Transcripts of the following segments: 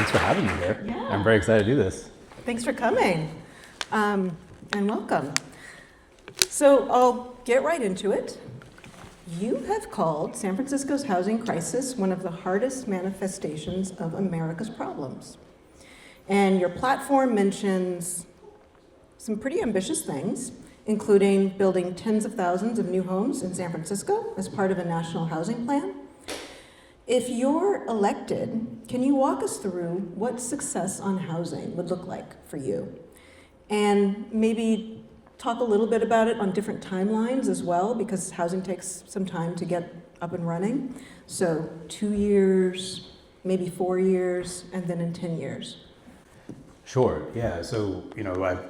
Thanks for having me here. Yeah. I'm very excited to do this. Thanks for coming, and welcome. So I'll get right into it. You have called San Francisco's housing crisis one of the hardest manifestations of America's problems. And your platform mentions some pretty ambitious things, including building tens of thousands of new homes in San Francisco as part of a national housing plan. If you're elected, can you walk us through what success on housing would look like for you? And maybe talk a little bit about it on different timelines as well, because housing takes some time to get up and running. So 2 years, maybe 4 years, and then in 10 years. Sure, yeah, so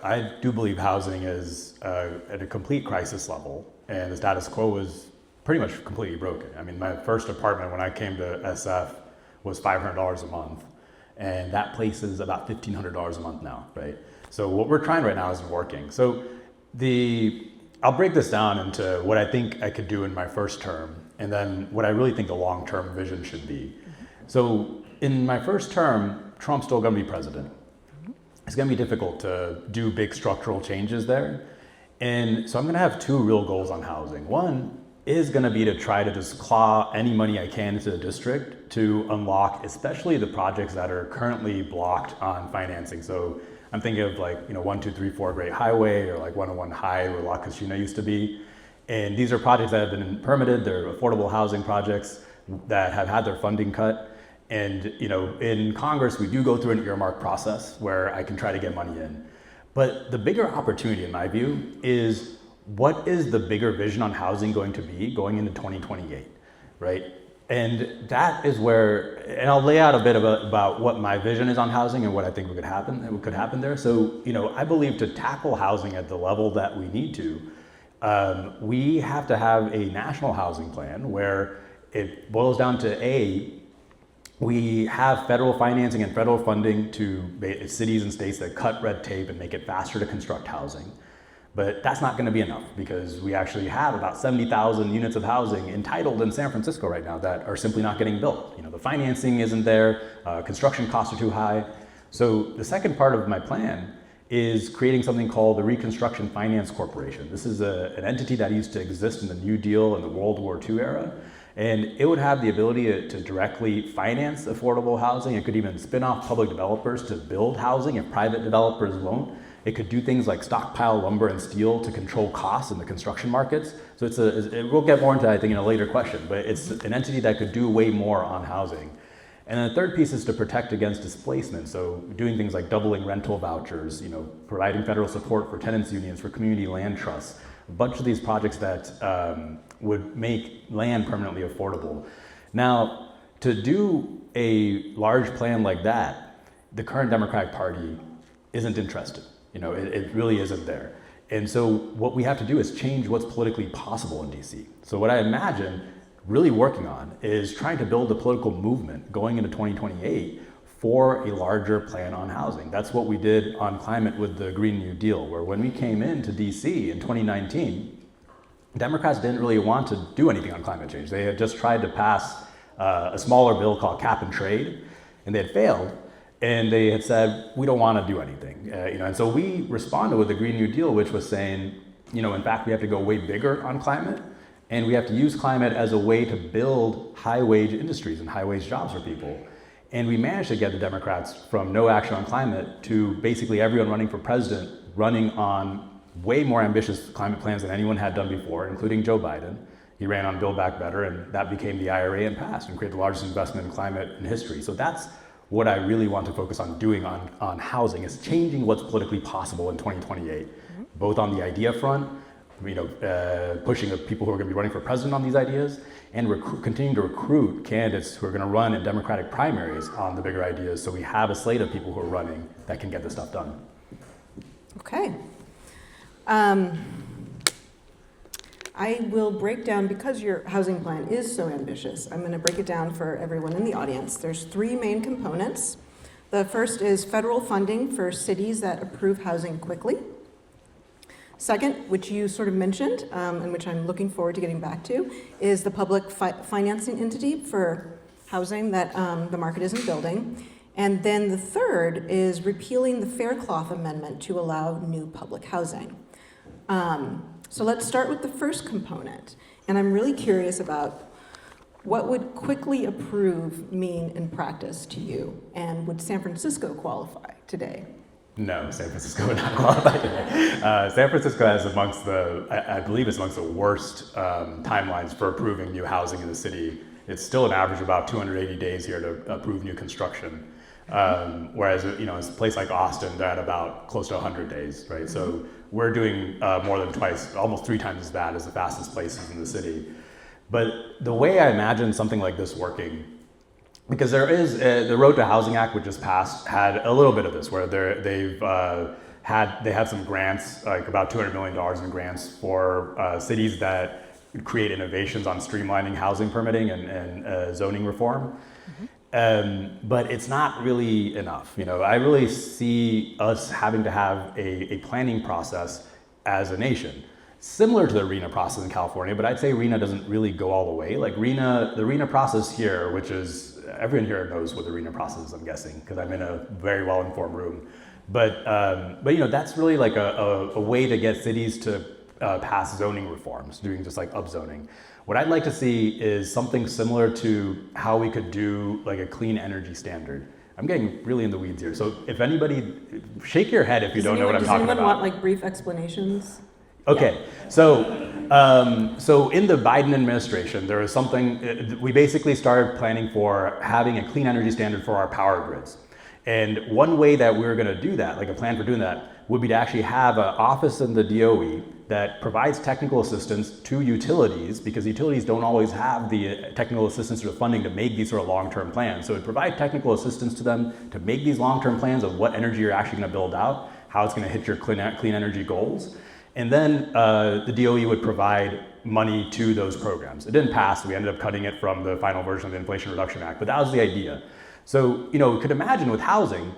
I do believe housing is at a complete crisis level, and the status quo is pretty much completely broken. I mean, my first apartment when I came to SF was $500 a month, and that place is about $1,500 a month now, right? So what we're trying right now isn't working. So I'll break this down into what I think I could do in my first term, and then what I really think the long-term vision should be. So in my first term, Trump's still gonna be president. It's gonna be difficult to do big structural changes there. And so I'm gonna have two real goals on housing. One is gonna be to try to just claw any money I can into the district to unlock, especially the projects that are currently blocked on financing. So I'm thinking of 1234 Great Highway, or 101 High, where La Cascina used to be. And these are projects that have been permitted. They're affordable housing projects that have had their funding cut. And in Congress, we do go through an earmark process where I can try to get money in. But the bigger opportunity, in my view, is what is the bigger vision on housing going to be going into 2028, right? And that is where, and I'll lay out a bit about what my vision is on housing and what I think could happen there. So, I believe to tackle housing at the level that we need to, we have to have a national housing plan where it boils down to we have federal financing and federal funding to cities and states that cut red tape and make it faster to construct housing. But that's not going to be enough, because we actually have about 70,000 units of housing entitled in San Francisco right now that are simply not getting built. The financing isn't there, construction costs are too high. So the second part of my plan is creating something called the Reconstruction Finance Corporation. This is an entity that used to exist in the New Deal and the World War II era. And it would have the ability to directly finance affordable housing. It could even spin off public developers to build housing if private developers won't. It could do things like stockpile lumber and steel to control costs in the construction markets. So we'll get more into, I think, in a later question, but it's an entity that could do way more on housing. And then the third piece is to protect against displacement. So doing things like doubling rental vouchers, providing federal support for tenants unions, for community land trusts, a bunch of these projects that would make land permanently affordable. Now, to do a large plan like that, the current Democratic Party isn't interested. It really isn't there. And so what we have to do is change what's politically possible in DC. So what I imagine really working on is trying to build a political movement going into 2028 for a larger plan on housing. That's what we did on climate with the Green New Deal, where when we came into DC in 2019, Democrats didn't really want to do anything on climate change. They had just tried to pass a smaller bill called cap and trade, and they had failed. And they had said, we don't want to do anything. And so we responded with the Green New Deal, which was saying, in fact, we have to go way bigger on climate, and we have to use climate as a way to build high-wage industries and high-wage jobs for people. And we managed to get the Democrats from no action on climate to basically everyone running for president running on way more ambitious climate plans than anyone had done before, including Joe Biden. He ran on Build Back Better, and that became the IRA and passed and created the largest investment in climate in history. So that's what I really want to focus on doing on housing, is changing what's politically possible in 2028, both on the idea front, pushing the people who are going to be running for president on these ideas, and continuing to recruit candidates who are going to run in Democratic primaries on the bigger ideas, so we have a slate of people who are running that can get this stuff done. Okay. I will break down, because your housing plan is so ambitious, I'm going to break it down for everyone in the audience. There's three main components. The first is federal funding for cities that approve housing quickly. Second, which you sort of mentioned, and which I'm looking forward to getting back to, is the public financing entity for housing that the market isn't building. And then the third is repealing the Faircloth Amendment to allow new public housing. So let's start with the first component. And I'm really curious about what would quickly approve mean in practice to you? And would San Francisco qualify today? No, San Francisco would not qualify today. San Francisco has amongst I believe it's amongst the worst timelines for approving new housing in the city. It's still an average of about 280 days here to approve new construction. Whereas, a place like Austin, they're at about close to 100 days, right? So we're doing more than twice, almost 3 times as bad as the fastest places in the city. But the way I imagine something like this working, because there is the Road to Housing Act, which just passed, had a little bit of this, where they have some grants, like about $200 million in grants for cities that create innovations on streamlining housing permitting and zoning reform. But it's not really enough. I really see us having to have a planning process as a nation, similar to the RENA process in California, but I'd say RENA doesn't really go all the way. Like the RENA process here, which is, everyone here knows what the RENA process is, I'm guessing, because I'm in a very well-informed room. But that's really like a way to get cities to pass zoning reforms, doing just like upzoning. What I'd like to see is something similar to how we could do like a clean energy standard. I'm getting really in the weeds here. So if anybody, shake your head if you don't know what I'm talking about. Does anyone want like brief explanations? Okay, so in the Biden administration, there was something, we basically started planning for having a clean energy standard for our power grids. And one way that we were gonna do that, like a plan for doing that, would be to actually have an office in the DOE that provides technical assistance to utilities, because utilities don't always have the technical assistance or the funding to make these sort of long-term plans. So it would provide technical assistance to them to make these long-term plans of what energy you're actually gonna build out, how it's gonna hit your clean energy goals. And then the DOE would provide money to those programs. It didn't pass, so we ended up cutting it from the final version of the Inflation Reduction Act, but that was the idea. So, we could imagine with housing,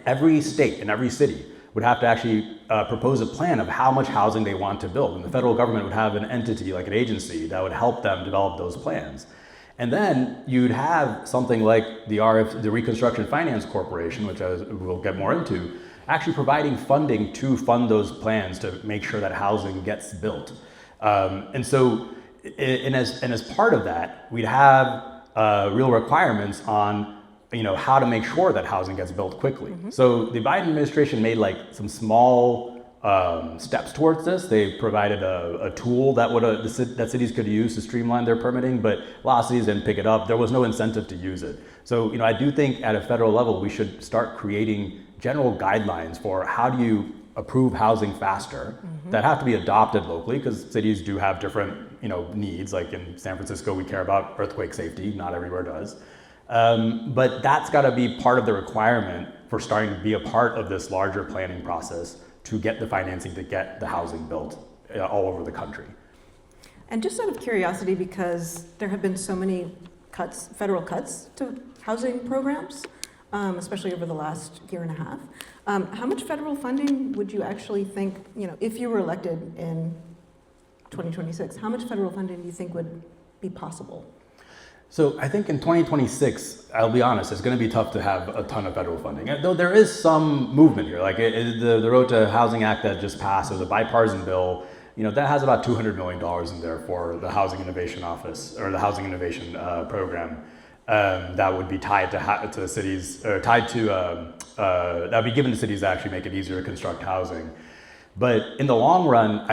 every state and every city would have to actually propose a plan of how much housing they want to build. And the federal government would have an entity, like an agency, that would help them develop those plans. And then you'd have something like the Reconstruction Finance Corporation, which we'll get more into, actually providing funding to fund those plans to make sure that housing gets built. And as part of that, we'd have real requirements on how to make sure that housing gets built quickly. Mm-hmm. So the Biden administration made like some small steps towards this. They provided a tool that that cities could use to streamline their permitting, but a lot of cities didn't pick it up. There was no incentive to use it. So I do think at a federal level we should start creating general guidelines for how do you approve housing faster, mm-hmm. that have to be adopted locally, because cities do have different needs. Like in San Francisco, we care about earthquake safety. Not everywhere does. But that's got to be part of the requirement for starting to be a part of this larger planning process to get the financing to get the housing built all over the country. And just out of curiosity, because there have been so many federal cuts to housing programs, especially over the last year and a half, how much federal funding would you actually think, if you were elected in 2026, how much federal funding do you think would be possible? So I think in 2026, I'll be honest, it's going to be tough to have a ton of federal funding. Though there is some movement here, like the Road to Housing Act that just passed, it was a bipartisan bill, that has about $200 million in there for the Housing Innovation Office, or the Housing Innovation Program, that would be tied to cities, or tied to, that would be given to cities to actually make it easier to construct housing. But in the long run,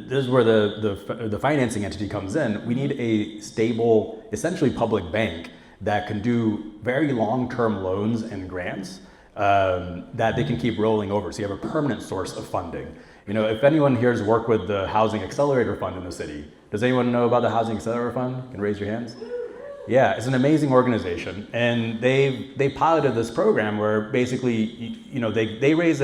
this is where the financing entity comes in. We need a stable, essentially public bank that can do very long-term loans and grants that they can keep rolling over. So you have a permanent source of funding. If anyone here has worked with the Housing Accelerator Fund in the city, does anyone know about the Housing Accelerator Fund? You can raise your hands. Yeah, it's an amazing organization, and they piloted this program where basically, they raise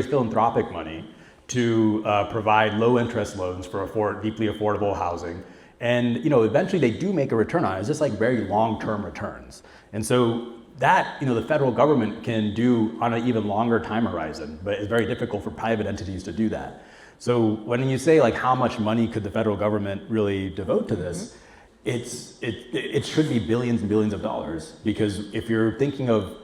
philanthropic money to provide low interest loans for deeply affordable housing. And eventually they do make a return on it. It's just like very long-term returns. And so that the federal government can do on an even longer time horizon, but it's very difficult for private entities to do that. So when you say like how much money could the federal government really devote to this, it should be billions and billions of dollars, because if you're thinking of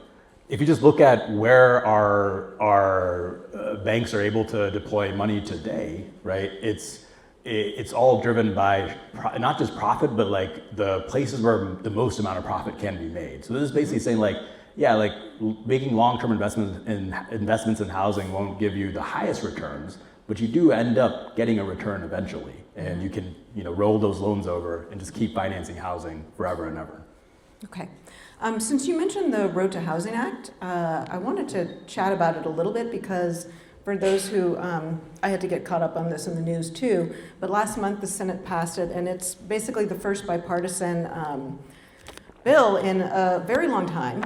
if you just look at where our banks are able to deploy money today, right? It's all driven by not just profit, but like the places where the most amount of profit can be made. So this is basically saying like, yeah, like making long-term investments in housing won't give you the highest returns, but you do end up getting a return eventually, and you can roll those loans over and just keep financing housing forever and ever. Okay. Since you mentioned the Road to Housing Act, I wanted to chat about it a little bit because for those who, I had to get caught up on this in the news too, but last month the Senate passed it, and it's basically the first bipartisan bill in a very long time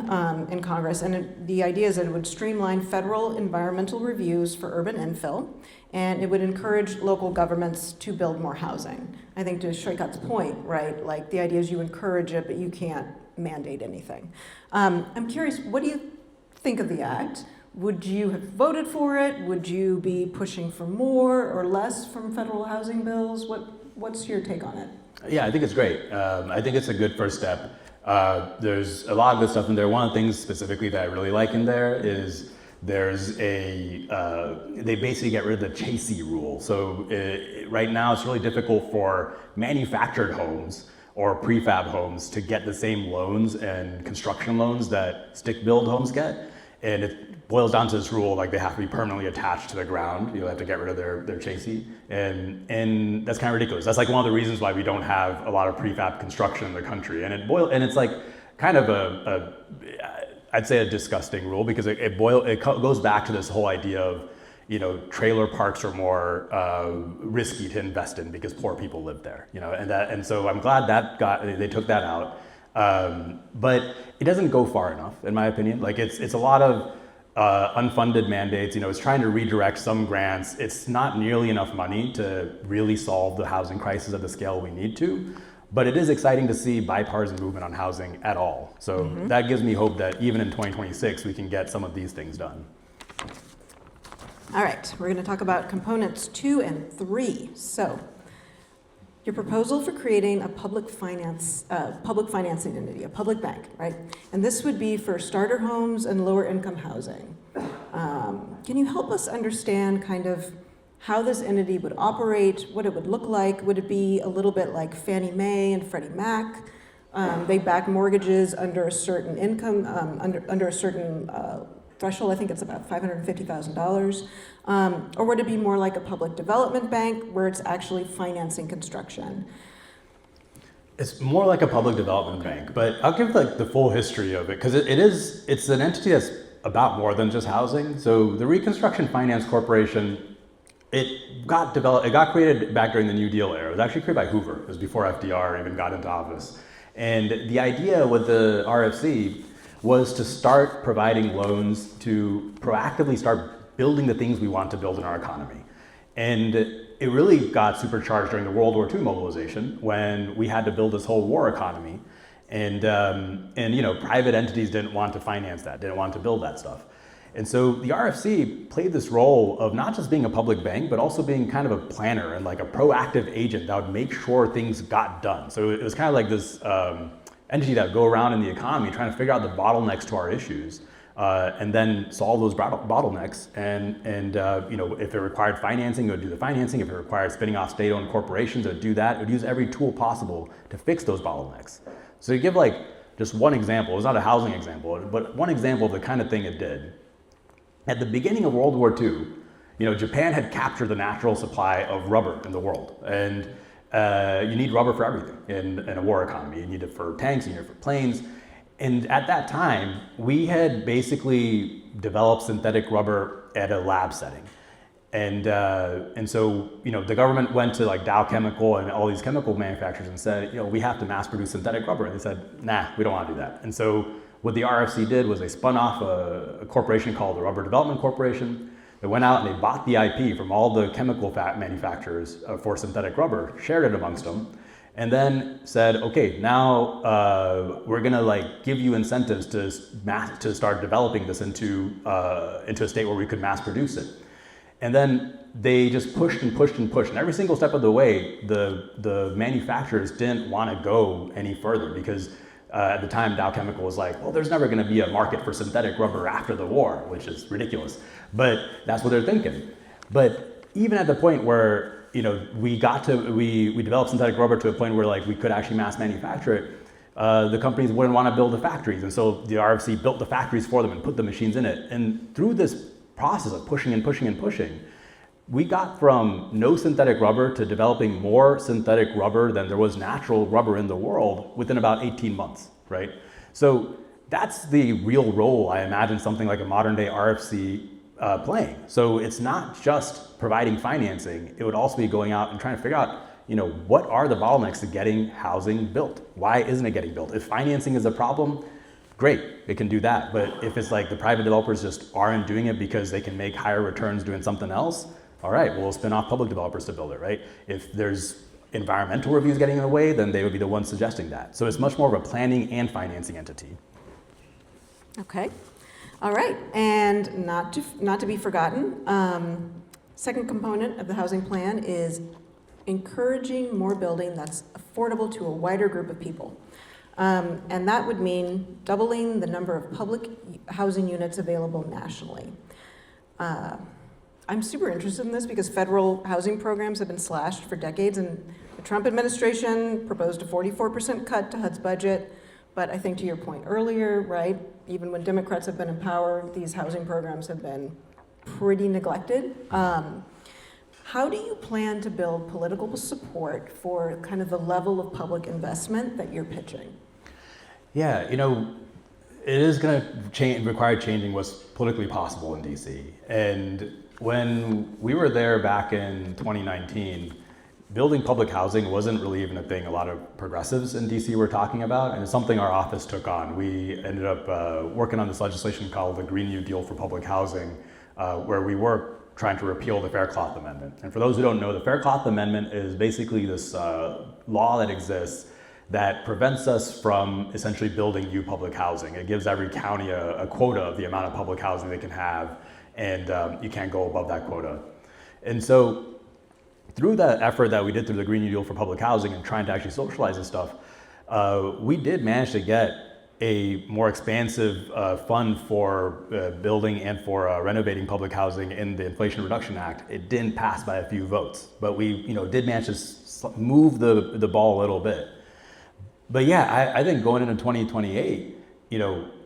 in Congress, and the idea is that it would streamline federal environmental reviews for urban infill, and it would encourage local governments to build more housing. I think to Saikat's point, right, like the idea is you encourage it, but you can't mandate anything. I'm curious, what do you think of the act? Would you have voted for it? Would you be pushing for more or less from federal housing bills? What's your take on it? Yeah, I think it's great. I think it's a good first step. There's a lot of good stuff in there. One of the things specifically that I really like in there is there's they basically get rid of the chassis rule. So right now it's really difficult for manufactured homes or prefab homes to get the same loans and construction loans that stick-built homes get. And it boils down to this rule, like they have to be permanently attached to the ground. You have to get rid of their chassis. And that's kind of ridiculous. That's like one of the reasons why we don't have a lot of prefab construction in the country. And it's like kind of I'd say a disgusting rule, because it goes back to this whole idea of, trailer parks are more risky to invest in because poor people live there, and so I'm glad they took that out. But it doesn't go far enough, in my opinion. Like it's a lot of unfunded mandates. It's trying to redirect some grants. It's not nearly enough money to really solve the housing crisis at the scale we need to. But it is exciting to see bipartisan movement on housing at all. So that gives me hope that even in 2026, we can get some of these things done. All right, we're going to talk about components 2 and 3. So, your proposal for creating a public financing entity, a public bank, right? And this would be for starter homes and lower income housing. Can you help us understand kind of how this entity would operate, what it would look like? Would it be a little bit like Fannie Mae and Freddie Mac? They back mortgages under a certain income, under a certain threshold. I think it's about $550,000. Or would it be more like a public development bank where it's actually financing construction? It's more like a public development bank, but I'll give like the full history of it, because it's an entity that's about more than just housing. So the Reconstruction Finance Corporation, it got created back during the New Deal era. It was actually created by Hoover. It was before FDR even got into office. And the idea with the RFC was to start providing loans to proactively start building the things we want to build in our economy. And it really got supercharged during the World War II mobilization, when we had to build this whole war economy. And private entities didn't want to finance that, didn't want to build that stuff. And so the RFC played this role of not just being a public bank, but also being kind of a planner and like a proactive agent that would make sure things got done. So it was kind of like this entity that would go around in the economy trying to figure out the bottlenecks to our issues, and then solve those bottlenecks. And if it required financing, it would do the financing. If it required spinning off state-owned corporations, it would do that. It would use every tool possible to fix those bottlenecks. So to give like just one example, it's not a housing example, but one example of the kind of thing it did. At the beginning of World War II, Japan had captured the natural supply of rubber in the world. And you need rubber for everything in a war economy. You need it for tanks, you need it for planes. And at that time, we had basically developed synthetic rubber at a lab setting. And so the government went to like Dow Chemical and all these chemical manufacturers and said, we have to mass produce synthetic rubber. And they said, nah, we don't want to do that. And so what the RFC did was they spun off a corporation called the Rubber Development Corporation. They went out and they bought the IP from all the chemical manufacturers for synthetic rubber, shared it amongst them, and then said, okay, now we're gonna like give you incentives to start developing this into a state where we could mass produce it. And then they just pushed and pushed and pushed, and every single step of the way, the manufacturers didn't want to go any further because At the time, Dow Chemical was like, well, there's never going to be a market for synthetic rubber after the war, which is ridiculous. But that's what they're thinking. But even at the point where we developed synthetic rubber to a point where like we could actually mass manufacture it, the companies wouldn't want to build the factories, and so the RFC built the factories for them and put the machines in it. And through this process of pushing and pushing and pushing, we got from no synthetic rubber to developing more synthetic rubber than there was natural rubber in the world within about 18 months, right? So that's the real role I imagine something like a modern day RFC playing. So it's not just providing financing, it would also be going out and trying to figure out, what are the bottlenecks to getting housing built? Why isn't it getting built? If financing is a problem, great, it can do that. But if it's like the private developers just aren't doing it because they can make higher returns doing something else, all right, we'll spin off public developers to build it, right? If there's environmental reviews getting in the way, then they would be the ones suggesting that. So it's much more of a planning and financing entity. Okay. All right, and not to be forgotten, second component of the housing plan is encouraging more building that's affordable to a wider group of people. And that would mean doubling the number of public housing units available nationally. I'm super interested in this because federal housing programs have been slashed for decades, and the Trump administration proposed a 44% cut to HUD's budget. But I think to your point earlier, right, even when Democrats have been in power, these housing programs have been pretty neglected. How do you plan to build political support for kind of the level of public investment that you're pitching? Yeah, it is going to require changing what's politically possible in DC. And when we were there back in 2019, building public housing wasn't really even a thing a lot of progressives in DC were talking about, and it's something our office took on. We ended up working on this legislation called the Green New Deal for Public Housing, where we were trying to repeal the Faircloth Amendment. And for those who don't know, the Faircloth Amendment is basically this law that exists that prevents us from essentially building new public housing. It gives every county a quota of the amount of public housing they can have, and you can't go above that quota. And so through that effort that we did through the Green New Deal for Public Housing and trying to actually socialize this stuff, we did manage to get a more expansive fund for building and for renovating public housing in the Inflation Reduction Act. It didn't pass by a few votes, but we did manage to move the ball a little bit. But yeah, I think going into 2028,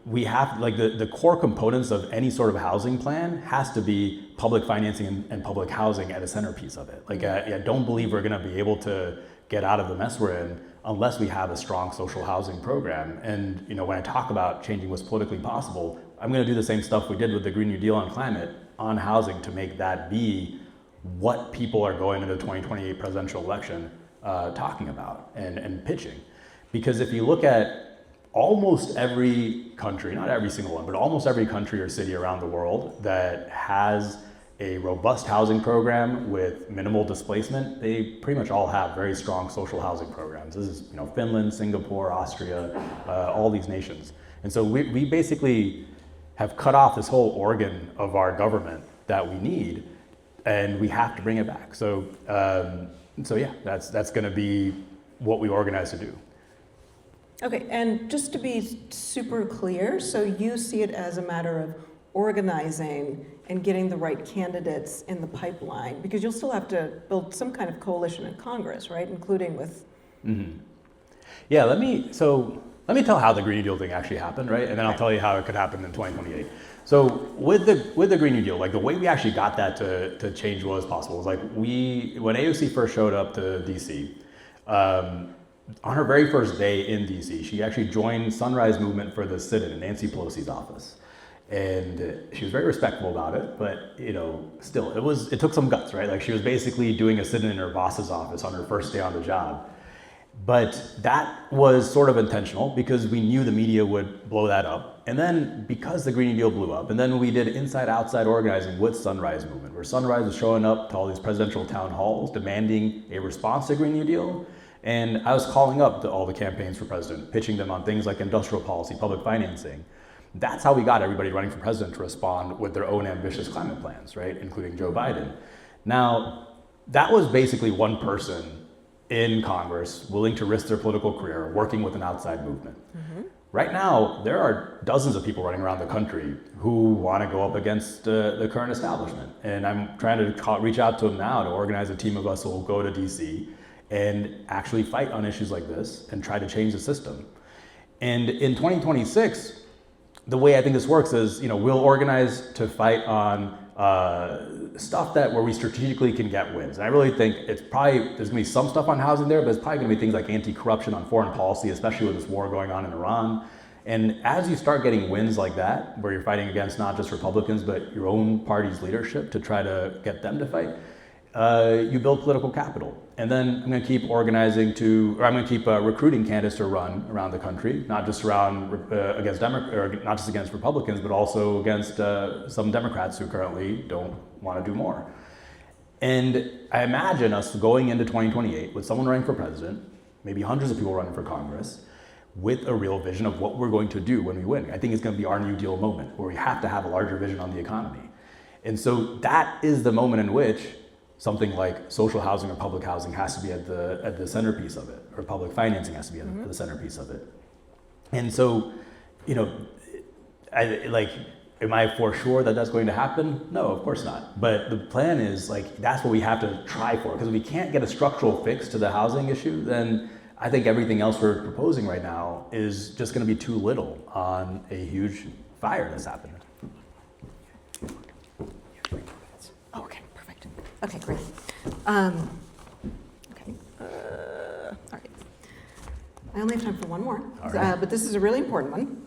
we have like the core components of any sort of housing plan has to be public financing and public housing at a centerpiece of it. Like I don't believe we're going to be able to get out of the mess we're in unless we have a strong social housing program. And when I talk about changing what's politically possible, I'm going to do the same stuff we did with the Green New Deal on climate on housing to make that be what people are going into the 2028 presidential election talking about and pitching. Because if you look at almost every country, not every single one, but almost every country or city around the world that has a robust housing program with minimal displacement, they pretty much all have very strong social housing programs. This is Finland, Singapore, Austria, all these nations. And so we basically have cut off this whole organ of our government that we need, and we have to bring it back. So yeah, that's going to be what we organize to do. Okay, and just to be super clear, so you see it as a matter of organizing and getting the right candidates in the pipeline, because you'll still have to build some kind of coalition in Congress, right, including with... Mm-hmm. Yeah, let me tell how the Green New Deal thing actually happened, right, and then I'll tell you how it could happen in 2028. So with the Green New Deal, like the way we actually got that to change what was possible was like when AOC first showed up to DC, on her very first day in DC, she actually joined Sunrise Movement for the sit-in in Nancy Pelosi's office. And she was very respectful about it, but still, it took some guts, right? Like she was basically doing a sit-in in her boss's office on her first day on the job. But that was sort of intentional because we knew the media would blow that up. And then because the Green New Deal blew up, and then we did inside-outside organizing with Sunrise Movement, where Sunrise was showing up to all these presidential town halls demanding a response to Green New Deal. And I was calling up to all the campaigns for president, pitching them on things like industrial policy, public financing. That's how we got everybody running for president to respond with their own ambitious climate plans, right? Including Joe Biden. Now, that was basically one person in Congress, willing to risk their political career, working with an outside movement. Right now, there are dozens of people running around the country who want to go up against the current establishment. And I'm trying to reach out to them now to organize a team of us who will go to DC and actually fight on issues like this and try to change the system. And in 2026, the way I think this works is, we'll organize to fight on stuff where we strategically can get wins. And I really think there's gonna be some stuff on housing there, but it's probably gonna be things like anti-corruption on foreign policy, especially with this war going on in Iran. And as you start getting wins like that, where you're fighting against not just Republicans, but your own party's leadership to try to get them to fight, you build political capital. And then I'm going to keep recruiting candidates to run around the country, not just not just against Republicans, but also against some Democrats who currently don't want to do more. And I imagine us going into 2028 with someone running for president, maybe hundreds of people running for Congress, with a real vision of what we're going to do when we win. I think it's going to be our New Deal moment, where we have to have a larger vision on the economy. And so that is the moment in which something like social housing or public housing has to be at the centerpiece of it, or public financing has to be at the centerpiece of it. And so, am I for sure that that's going to happen? No, of course not. But the plan is that's what we have to try for, because if we can't get a structural fix to the housing issue, then I think everything else we're proposing right now is just going to be too little on a huge fire that's happened. Oh, okay, perfect. Okay, great. All right. I only have time for one more, right. But this is a really important one.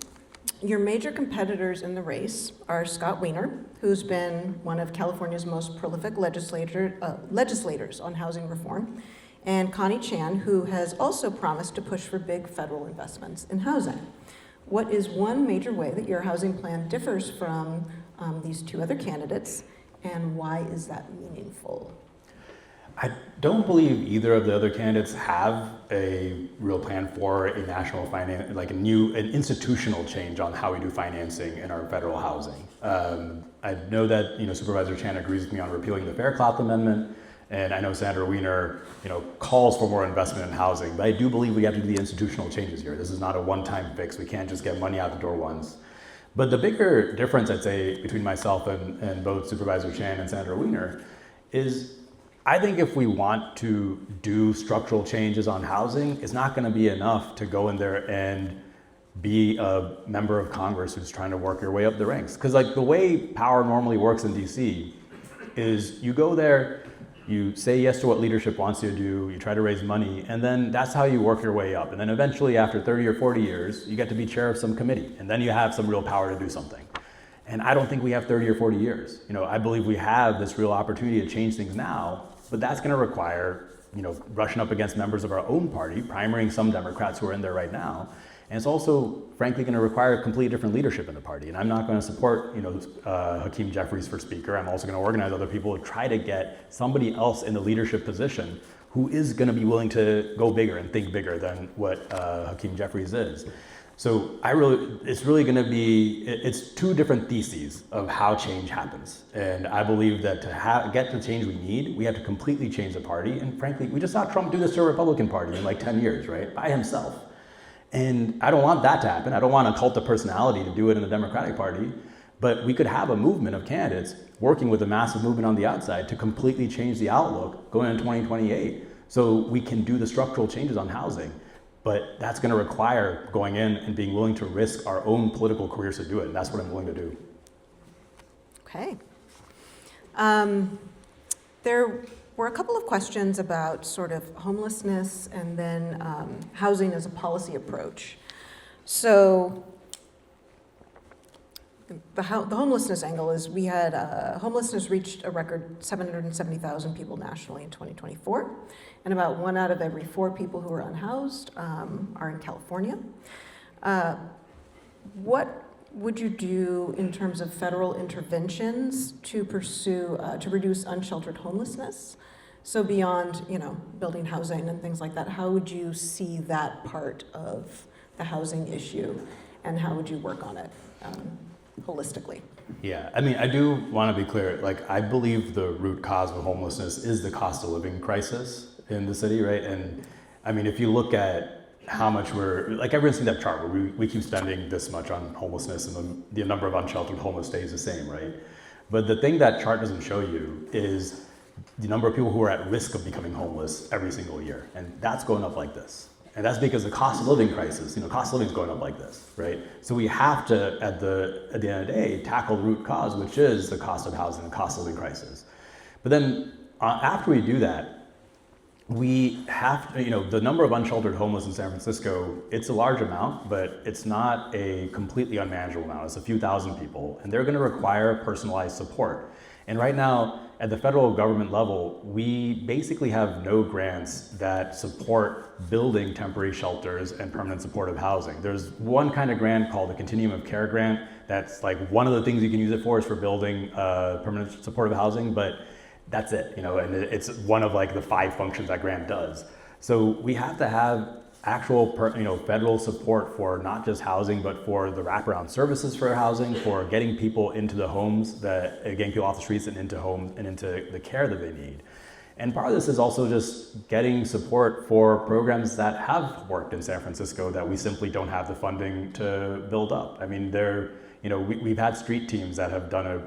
Your major competitors in the race are Scott Wiener, who's been one of California's most prolific legislators on housing reform, and Connie Chan, who has also promised to push for big federal investments in housing. What is one major way that your housing plan differs from these two other candidates, and why is that meaningful? I don't believe either of the other candidates have a real plan for a national finance, an institutional change on how we do financing in our federal housing. I know that Supervisor Chan agrees with me on repealing the Fair Clout Amendment, and I know Senator Wiener calls for more investment in housing. But I do believe we have to do the institutional changes here. This is not a one-time fix. We can't just get money out the door once. But the bigger difference, I'd say, between myself and both Supervisor Chan and Senator Wiener is I think if we want to do structural changes on housing, it's not going to be enough to go in there and be a member of Congress who's trying to work your way up the ranks. Because the way power normally works in DC is you go there, you say yes to what leadership wants you to do, you try to raise money, and then that's how you work your way up. And then eventually, after 30 or 40 years, you get to be chair of some committee, and then you have some real power to do something. And I don't think we have 30 or 40 years. I believe we have this real opportunity to change things now, but that's going to require, brushing up against members of our own party, primarying some Democrats who are in there right now. And it's also, frankly, going to require a completely different leadership in the party. And I'm not going to support, Hakeem Jeffries for speaker. I'm also going to organize other people to try to get somebody else in the leadership position who is going to be willing to go bigger and think bigger than what Hakeem Jeffries is. So it's really going to be, it's two different theses of how change happens. And I believe that to get the change we need, we have to completely change the party. And frankly, we just saw Trump do this to a Republican Party in 10 years, right? By himself. And I don't want that to happen. I don't want a cult of personality to do it in the Democratic Party. But we could have a movement of candidates working with a massive movement on the outside to completely change the outlook going into 2028 so we can do the structural changes on housing. But that's going to require going in and being willing to risk our own political careers to do it. And that's what I'm willing to do. Okay. There were a couple of questions about sort of homelessness and then housing as a policy approach. So the homelessness angle is we had homelessness reached a record 770,000 people nationally in 2024. And about 1 out of every 4 people who are unhoused are in California. What would you do in terms of federal interventions to pursue, to reduce unsheltered homelessness? So beyond, building housing and things like that, how would you see that part of the housing issue and how would you work on it holistically? Yeah, I do want to be clear. I believe the root cause of homelessness is the cost of living crisis. in the city, right? And I mean, if you look at how much like everyone's seen that chart where we keep spending this much on homelessness and the number of unsheltered homeless stays the same, right? But the thing that chart doesn't show you is the number of people who are at risk of becoming homeless every single year. And that's going up like this. And that's because the cost of living crisis, cost of living is going up like this, right? So we have to, at the end of the day, tackle the root cause, which is the cost of housing, the cost of living crisis. But then after we do that, we have to, the number of unsheltered homeless in San Francisco, it's a large amount, but it's not a completely unmanageable amount. It's a few thousand people, and they're going to require personalized support. And right now, at the federal government level, we basically have no grants that support building temporary shelters and permanent supportive housing. There's one kind of grant called the Continuum of Care grant. That's like one of the things you can use it for is for building permanent supportive housing, but that's it, and it's one of like the 5 functions that grant does. So we have to have actual, federal support for not just housing, but for the wraparound services for housing, for getting people into the homes, getting people off the streets and into homes and into the care that they need. And part of this is also just getting support for programs that have worked in San Francisco that we simply don't have the funding to build up. I mean, we've had street teams that have done a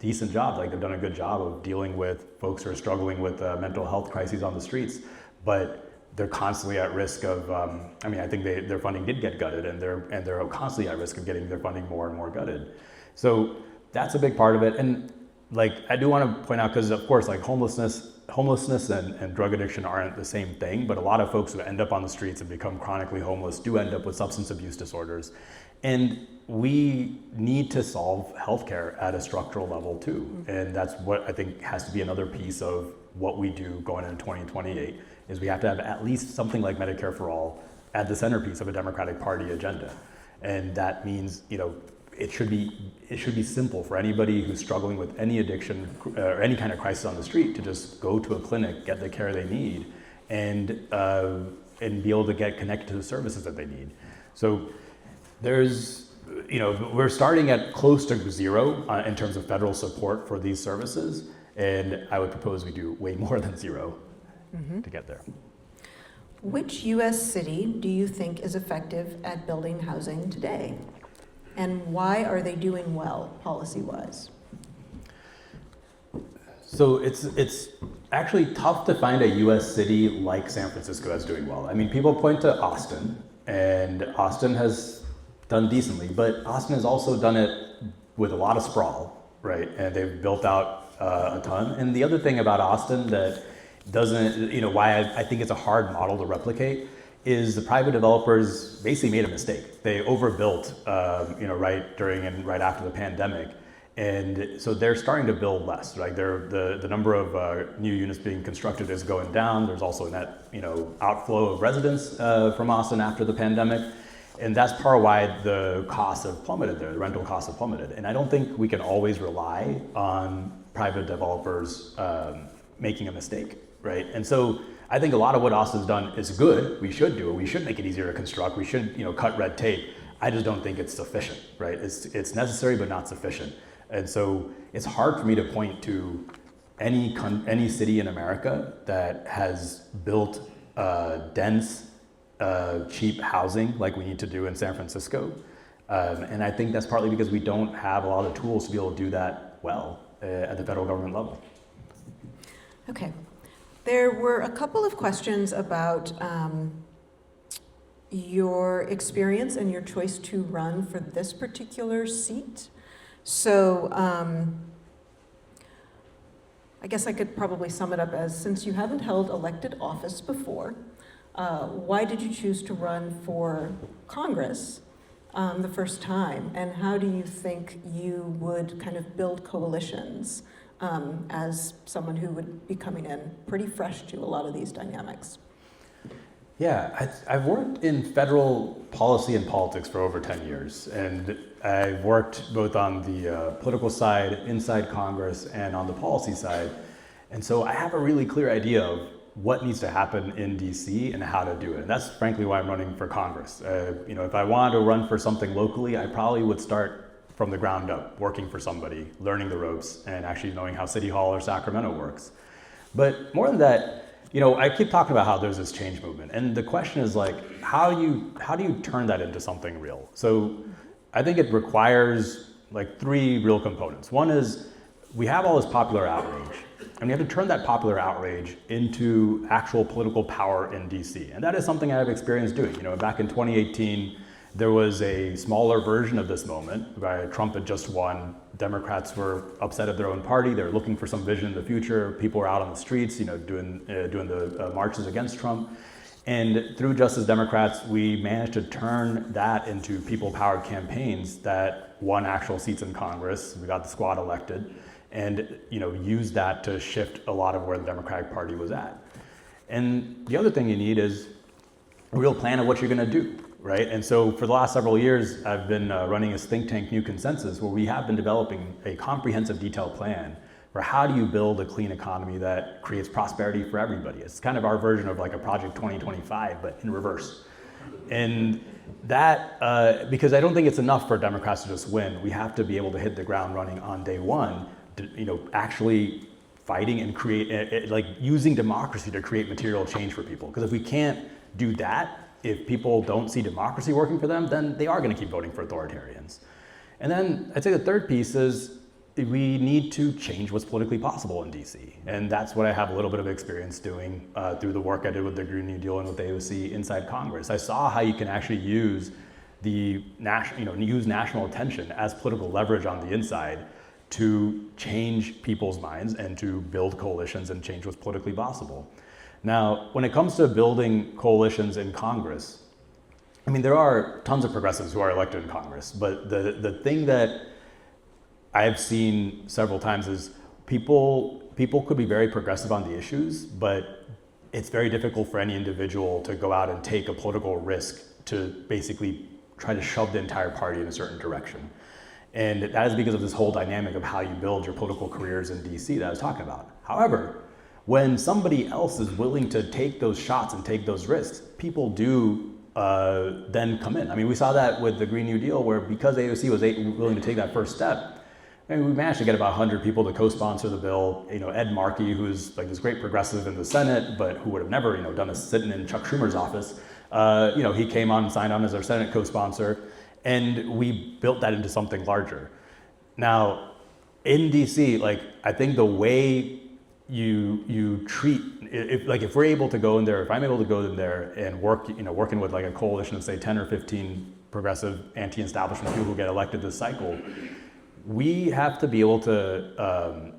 decent job, like they've done a good job of dealing with folks who are struggling with mental health crises on the streets, but they're constantly at risk of, I think their funding did get gutted, and they're constantly at risk of getting their funding more and more gutted. So that's a big part of it. And like, I do want to point out, because of course, like homelessness and drug addiction aren't the same thing, but a lot of folks who end up on the streets and become chronically homeless do end up with substance abuse disorders. And we need to solve healthcare at a structural level too. And that's what I think has to be another piece of what we do going into 2028, is we have to have at least something like Medicare for all at the centerpiece of a Democratic Party agenda. And that means, it should be simple for anybody who's struggling with any addiction or any kind of crisis on the street to just go to a clinic, get the care they need, and be able to get connected to the services that they need. So we're starting at close to zero in terms of federal support for these services, and I would propose we do way more than zero to get there. Which U.S. city do you think is effective at building housing today? And why are they doing well policy-wise? So it's actually tough to find a U.S. city like San Francisco that's doing well. I mean, people point to Austin, and Austin has done decently, but Austin has also done it with a lot of sprawl, right? And they've built out a ton. And the other thing about Austin that doesn't, why I think it's a hard model to replicate is the private developers basically made a mistake. They overbuilt, right during and right after the pandemic. And so they're starting to build less, right? The number of new units being constructed is going down. There's also a net, outflow of residents from Austin after the pandemic. And that's part of why the costs have plummeted there, the rental costs have plummeted. And I don't think we can always rely on private developers making a mistake, right? And so I think a lot of what Austin's done is good. We should do it. We should make it easier to construct. We should, cut red tape. I just don't think it's sufficient, right? It's necessary, but not sufficient. And so it's hard for me to point to any city in America that has built dense, cheap housing like we need to do in San Francisco. And I think that's partly because we don't have a lot of tools to be able to do that well at the federal government level. Okay. There were a couple of questions about your experience and your choice to run for this particular seat. So I guess I could probably sum it up as, since you haven't held elected office before, why did you choose to run for Congress the first time? And how do you think you would kind of build coalitions as someone who would be coming in pretty fresh to a lot of these dynamics? Yeah, I've worked in federal policy and politics for over 10 years, and I've worked both on the political side, inside Congress, and on the policy side. And so I have a really clear idea of what needs to happen in DC and how to do it. And that's frankly why I'm running for Congress. If I wanted to run for something locally, I probably would start from the ground up, working for somebody, learning the ropes, and actually knowing how City Hall or Sacramento works. But more than that, I keep talking about how there's this change movement, and the question is like, how do you turn that into something real? So I think it requires like three real components. One is we have all this popular outrage, and we have to turn that popular outrage into actual political power in DC. And that is something I've experienced doing. Back in 2018, there was a smaller version of this moment. Trump had just won. Democrats were upset at their own party. They were looking for some vision in the future. People were out on the streets, doing the marches against Trump. And through Just as Democrats, we managed to turn that into people-powered campaigns that won actual seats in Congress. We got the squad elected, and used that to shift a lot of where the Democratic Party was at. And the other thing you need is a real plan of what you're going to do. Right? And so for the last several years, I've been running this think tank, New Consensus, where we have been developing a comprehensive, detailed plan for how do you build a clean economy that creates prosperity for everybody. It's kind of our version of like a Project 2025, but in reverse. And that, because I don't think it's enough for Democrats to just win. We have to be able to hit the ground running on day one, actually fighting and create, like using democracy to create material change for people. Because if we can't do that, if people don't see democracy working for them, then they are going to keep voting for authoritarians. And then I'd say the third piece is we need to change what's politically possible in DC. And that's what I have a little bit of experience doing through the work I did with the Green New Deal and with AOC inside Congress. I saw how you can actually use use national attention as political leverage on the inside to change people's minds and to build coalitions and change what's politically possible. Now, when it comes to building coalitions in Congress, there are tons of progressives who are elected in Congress, but the thing that I've seen several times is people could be very progressive on the issues, but it's very difficult for any individual to go out and take a political risk to basically try to shove the entire party in a certain direction. And that is because of this whole dynamic of how you build your political careers in DC that I was talking about. However, when somebody else is willing to take those shots and take those risks, people do then come in. We saw that with the Green New Deal, where because AOC was willing to take that first step, we managed to get about 100 people to co-sponsor the bill. Ed Markey, who's like this great progressive in the Senate, but who would have never, done a sit-in in Chuck Schumer's office, he came on and signed on as our Senate co-sponsor, and we built that into something larger. Now, in DC, I think the way you treat, if we're able to go in there, if I'm able to go in there and work, working with like a coalition of say 10 or 15 progressive anti-establishment people who get elected this cycle, we have to be able to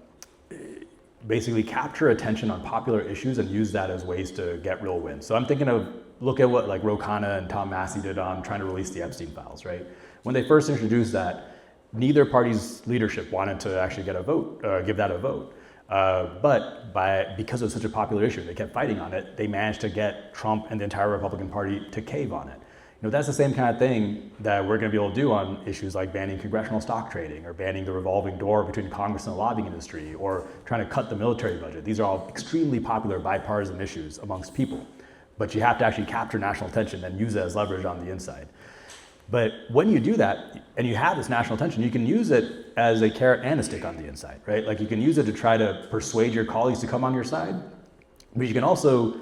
basically capture attention on popular issues and use that as ways to get real wins. So I'm thinking of, look at what like Ro Khanna and Tom Massey did on trying to release the Epstein files, right? When they first introduced that, neither party's leadership wanted to actually get a vote, give that a vote. But because it was such a popular issue, they kept fighting on it, they managed to get Trump and the entire Republican Party to cave on it. That's the same kind of thing that we're going to be able to do on issues like banning congressional stock trading or banning the revolving door between Congress and the lobbying industry or trying to cut the military budget. These are all extremely popular bipartisan issues amongst people. But you have to actually capture national attention and use it as leverage on the inside. But when you do that and you have this national attention, you can use it as a carrot and a stick on the inside, right? Like you can use it to try to persuade your colleagues to come on your side, but you can also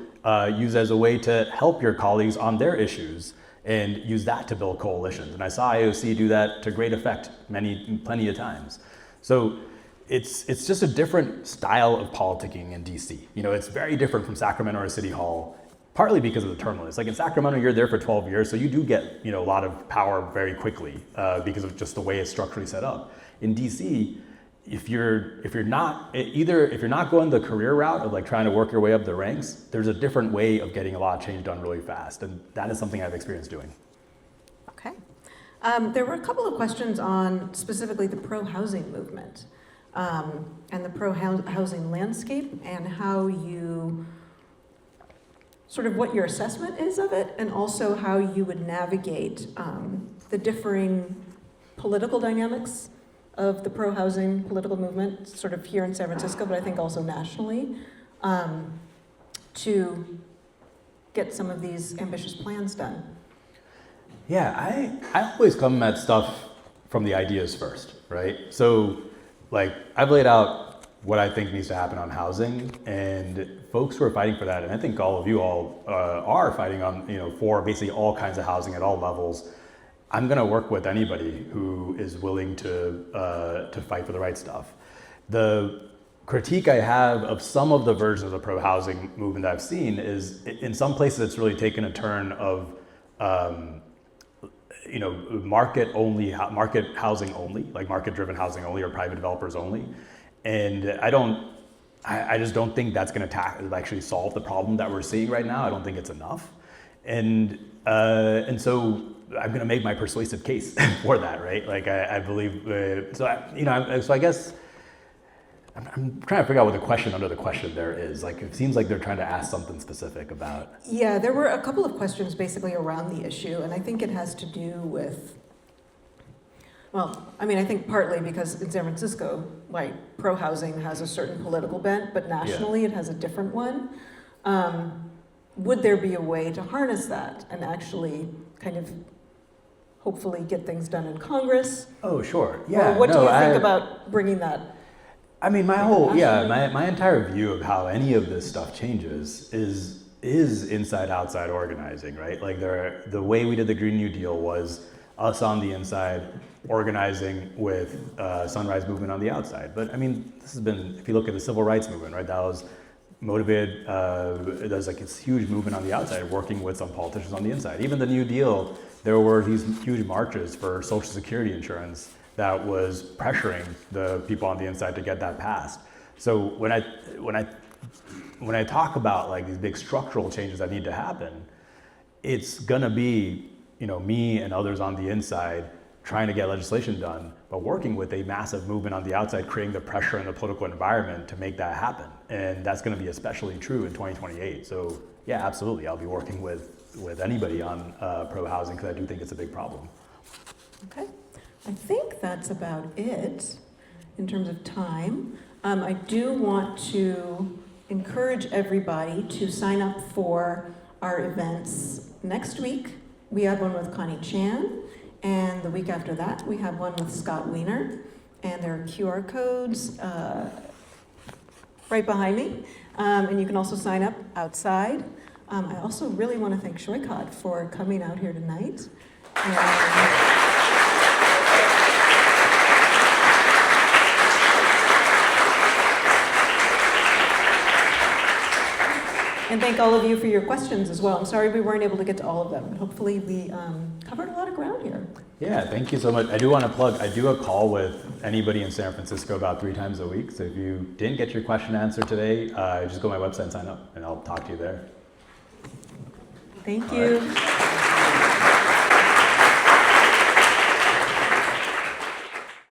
use it as a way to help your colleagues on their issues and use that to build coalitions. And I saw AOC do that to great effect plenty of times. So it's just a different style of politicking in DC. It's very different from Sacramento or City Hall, partly because of the turbulence. Like in Sacramento, you're there for 12 years, so you do get a lot of power very quickly because of just the way it's structurally set up. In DC, if you're not going the career route of like trying to work your way up the ranks, there's a different way of getting a lot of change done really fast, and that is something I've experienced doing. Okay. There were a couple of questions on specifically the pro-housing movement and the pro-housing landscape and how you, sort of what your assessment is of it, and also how you would navigate the differing political dynamics of the pro-housing political movement, sort of here in San Francisco, but I think also nationally, to get some of these ambitious plans done. Yeah, I always come at stuff from the ideas first, right? So, like, I've laid out what I think needs to happen on housing, and folks who are fighting for that, and I think all of you all are fighting on, for basically all kinds of housing at all levels. I'm going to work with anybody who is willing to fight for the right stuff. The critique I have of some of the versions of the pro-housing movement that I've seen is, in some places, it's really taken a turn of, market housing only, like market-driven housing only, or private developers only, and I just don't think that's going to actually solve the problem that we're seeing right now. I don't think it's enough, and so I'm going to make my persuasive case for that, right? Like I believe, so I guess I'm trying to figure out what the question under the question there is. Like, it seems like they're trying to ask something specific about. Yeah, there were a couple of questions basically around the issue, and I think it has to do with, I think partly because in San Francisco, like, pro-housing has a certain political bent, but nationally it has a different one. Would there be a way to harness that and actually kind of hopefully get things done in Congress? Oh, sure. Yeah. Or what do you think about bringing that? I mean, my entire view of how any of this stuff changes is inside-outside organizing, right? Like, the way we did the Green New Deal was us on the inside organizing with Sunrise Movement on the outside. But I mean, this has been, if you look at the civil rights movement, right, that was motivated, there's like this huge movement on the outside working with some politicians on the inside. Even the New Deal, there were these huge marches for Social Security insurance that was pressuring the people on the inside to get that passed. So when I talk about like these big structural changes that need to happen, it's gonna be, me and others on the inside trying to get legislation done, but working with a massive movement on the outside, creating the pressure in the political environment to make that happen. And that's gonna be especially true in 2028. So yeah, absolutely, I'll be working with anybody on pro-housing, because I do think it's a big problem. Okay. I think that's about it in terms of time. I do want to encourage everybody to sign up for our events next week. We have one with Connie Chan, and the week after that we have one with Scott Wiener, and there are QR codes right behind me, and you can also sign up outside. I also really want to thank Saikat for coming out here tonight. And thank all of you for your questions as well. I'm sorry we weren't able to get to all of them, but hopefully we covered a lot of ground here. Yeah, thank you so much. I do want to plug, I do a call with anybody in San Francisco about 3 times a week. So if you didn't get your question answered today, just go to my website and sign up, and I'll talk to you there. Thank you.